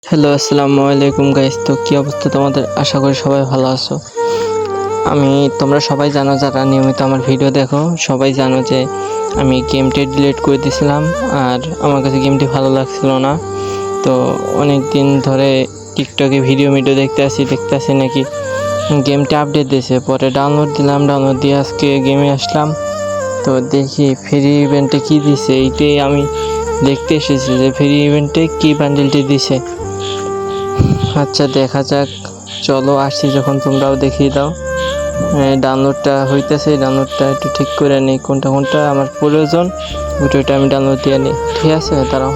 Hello, আসসালামু আলাইকুম guys. তো কী অবস্থা তোমাদের? আশা করি সবাই ভালো আছো। তোমরা সবাই জানো, যারা নিয়মিত আমার ভিডিও দেখো সবাই জানো যে আমি গেমটি ডিলিট করে দিয়েছিলাম। আর আমার কাছে গেমটি ভালো লাগছিল না। তো অনেক দিন ধরে টিকটকে ভিডিও দেখতে আসি নাকি গেমটা আপডেট দিয়েছে। পরে ডাউনলোড দিয়ে আজকে গেমে আসলাম। তো দেখি ফ্রি ইভেন্টে কী দিছে, এইটাই আমি দেখতে এসেছি যে ফ্রি ইভেন্টে কী বান্ডেলটি দিছে। আচ্ছা, দেখা যাক। চলো, আসছি যখন তোমরাও দেখিয়ে দাও। ডাউনলোডটা হইতেছে, ডাউনলোডটা একটু ঠিক করে নিই, কোনটা কোনটা আমার প্রয়োজন ওইটা আমি ডাউনলোড দিয়ে নিই। ঠিক আছে, দাঁড়াও।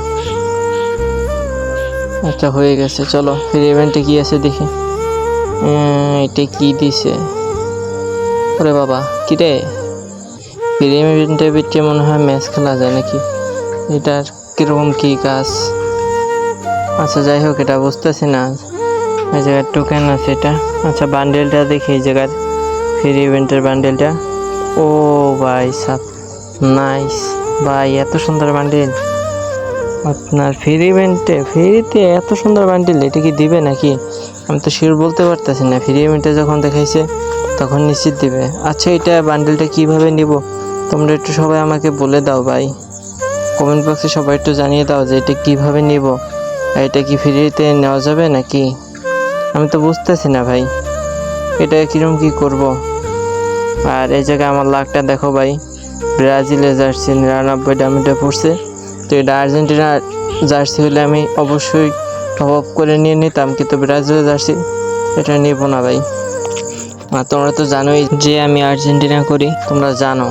আচ্ছা, হয়ে গেছে। চলো ফ্রি ইভেন্টে কী আছে দেখি। এটা কি দিছে? ওরে বাবা, কী রে! ফ্রি ইভেন্টের ভিতরে মনে হয় ম্যাচ খেলা যায় নাকি? এটার কীরকম কী কাজ? আচ্ছা, যাই হোক, এটা বুঝতেছি না। এই জায়গায় টোকেন আছে এটা। আচ্ছা, বান্ডেলটা দেখি, এই জায়গার ফ্রি ইভেন্টের বান্ডেলটা। ও ভাই সাব, নাইস ভাই, এত সুন্দর বান্ডেল আপনার ফ্রি ইভেন্টে। ফ্রিতে এত সুন্দর বান্ডেল, এটা কি দিবে নাকি? আমি তো শিওর বলতে পারতেছি না। ফ্রি ইভেন্টে যখন দেখাইছে তখন নিশ্চিত দিবে। আচ্ছা, এটা বান্ডেলটা কিভাবে নিব তোমরা একটু সবাই আমাকে বলে দাও ভাই। কমেন্ট বক্সে সবাই একটু জানিয়ে দাও যে এটা কিভাবে নিব। এটা কি ফ্রিতে নেওয়া যাবে নাকি? আমি তো বুঝতেছি না ভাই, এটা কিরম কি করব। আর এই জায়গায় আমার লাকটা দেখো ভাই, ব্রাজিলের জার্সি 99 ড্যামেজে পড়ছে। তো এটা আর্জেন্টিনার জার্সি হলে আমি অবশ্যই টপ আপ করে নিয়ে নিতাম, কিন্তু ব্রাজিলের জার্সি এটা নেব না ভাই। আর তোমরা তো জানোই যে আমি আর্জেন্টিনা করি, তোমরা জানো।